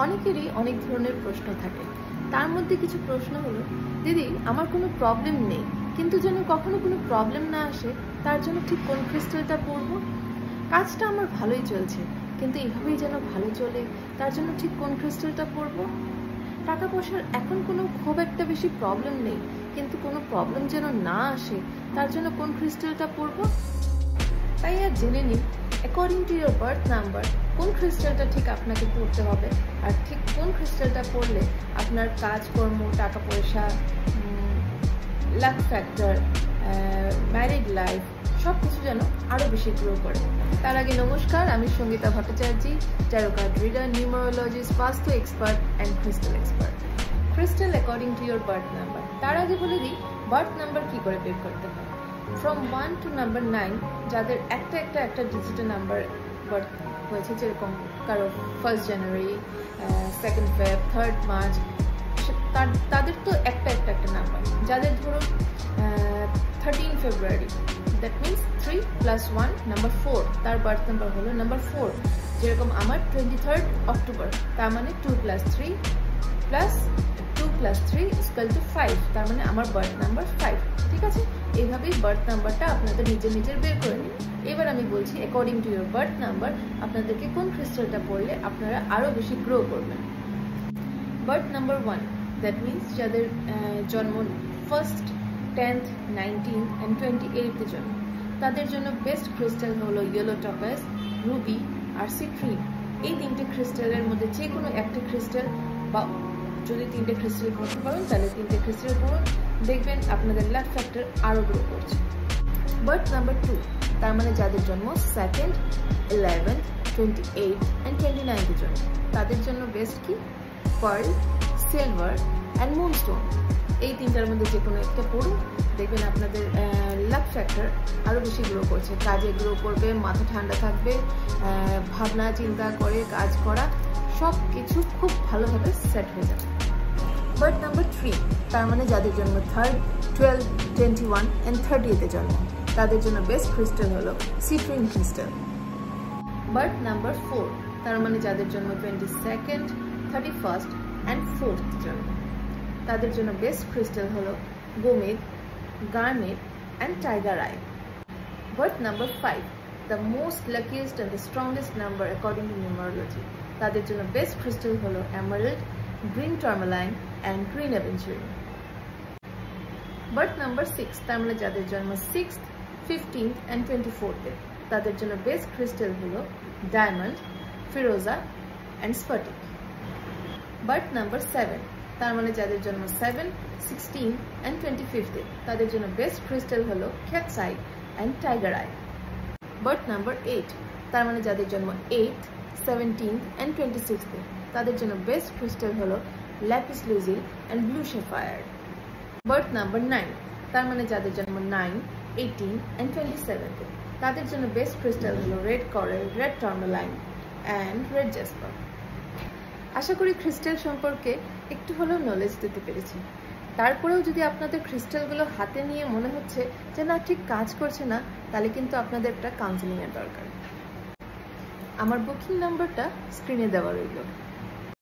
অনেকেরই অনেক ধরনের প্রশ্ন থাকে। তার মধ্যে কিছু প্রশ্ন হলো, দিদি আমার কোনো প্রবলেম নেই, কিন্তু যেন কখনো কোনো প্রবলেম না আসে, তার জন্য ঠিক কোন ক্রিস্টালটা পরবো? কাজটা আমার ভালোই চলছে, কিন্তু এভাবেই যেন ভালো চলে, তার জন্য ঠিক কোন ক্রিস্টালটা পরবো? টাকা পয়সার এখন কোনো খুব একটা বেশি প্রবলেম নেই, কিন্তু কোনো প্রবলেম যেন না আসে, তার জন্য কোন ক্রিস্টালটা পরবো? তাই আর জেনে নিন according to your birth number কোন ক্রিস্টালটা ঠিক আপনাকে পড়তে হবে, আর ঠিক কোন ক্রিস্টালটা পড়লে আপনার কাজকর্ম, টাকা পয়সা, লাক ফ্যাক্টর, ম্যারিড লাইফ সব কিছু যেন আরও বেশি গ্রো করে। তার আগে নমস্কার, আমি Sangita Bhattacharya, tarot card reader, numerologist, vastu expert and crystal expert. Crystal according to your birth number. তার আগে বলে দিই বার্থ নাম্বার কী করে বের করতে হয়। ফ্রম 1 to number 9 যাদের একটা ডিজিটের নাম্বার বার্থ হয়েছে, যেরকম কারো 1st জানুয়ারি, 2nd ফেব, 3rd মার্চ, তাদের তো একটা নাম্বার। যাদের ধরুন 13 ফেব্রুয়ারি, দ্যাট মিনস 3 + 1 নাম্বার 4, তার বার্থ নাম্বার হলো নাম্বার 4। যেরকম আমার 23rd অক্টোবর, তার মানে 2 + 3 = 5, তার মানে আমার বার্থ নাম্বার 5। ঠিক আছে, এইভাবেই বার্থ নাম্বারটা আপনাদের নিজের বের করে নিন। এবার আমি বলছি according to your birth number আপনাদেরকে কোন ক্রিস্টালটা পড়লে আপনারা আরও বেশি গ্রো করবেন। বার্থ নাম্বার 1, দ্যাট মিনস যাদের জন্ম 1st, 10th, 19th and 28th জন্ম, তাদের জন্য বেস্ট ক্রিস্টাল হলো ইয়েলো টপাস, রুবি আর সিট্রিন। এই 3টে ক্রিস্টালের মধ্যে যে কোনো একটা ক্রিস্টাল, বা যদি 3টে ক্রিস্টাল করতে পারেন তাহলে 3টে ক্রিস্টাল করুন, দেখবেন আপনাদের লাক ফ্যাক্টর আরও গ্রো করছে। বার্থ নাম্বার 2, তার মানে যাদের জন্ম 2nd, 11th, 28th and 29th জন্ম, তাদের জন্য বেস্ট কি? Pearl, silver and moonstone. এই 3টার মধ্যে যে কোনো একটা পড়ুন, দেখবেন আপনাদের লাক ফ্যাক্টর আরও বেশি গ্রো করছে, কাজে গ্রো করবে, মাথা ঠান্ডা থাকবে, ভাবনা চিন্তা করে কাজ করা সব কিছু খুব ভালোভাবে সেট হয়ে যাবে। বার্থ নাম্বার 3, তার মানে যাদের জন্ম 3rd, 12th, 21 and 30th জন্ম, তাদের জন্য বেস্ট ক্রিস্টাল হলো সিট্রিন ক্রিস্টাল। বার্থ নাম্বার 4, তার মানে যাদের জন্ম 22nd, 31st and 4th জন্ম, তাদের জন্য বেস্ট ক্রিস্টাল হলো gomed, garnet and tiger eye. Birth number 5, the most luckiest and the strongest number according to numerology, তাদের জন্য বেস্ট ক্রিস্টাল হলো emerald, green tourmaline and green aventurine. Birth number 6, তার মানে যাদের জন্ম 6th, 15th and 24th, তাদের জন্য বেস্ট ক্রিস্টাল হলো ডায়মন্ড, ফিরোজা অ্যান্ড স্ফটিক। বার্থ নাম্বার 7, তার মানে যাদের জন্ম 7, 16 and 25th, তাদের জন্য বেস্ট ক্রিস্টাল হলো cat's eye and tiger eye. Birth number 8, তার মানে যাদের জন্ম 8th, 17th and 26th, তাদের জন্য বেস্ট ক্রিস্টাল হলো lapis lazuli and blue sapphire. Birth number 9, তার মানে যাদের জন্ম 9, 18 and 27th, তাদের জন্য বেস্ট ক্রিস্টাল হলো রেড করাল, রেড টার্মালাইন অ্যান্ড রেড জ্যাসপার। আশা করি ক্রিস্টাল সম্পর্কে একটু হলেও নলেজ দিতে পেরেছি। তারপরেও যদি আপনাদের ক্রিস্টালগুলো হাতে নিয়ে মনে হচ্ছে যে না ঠিক কাজ করছে না, তাহলে কিন্তু আপনাদের একটা কাউন্সেলিংয়ের দরকার। আমার বুকিং নাম্বারটা স্ক্রিনে দেওয়া রইল।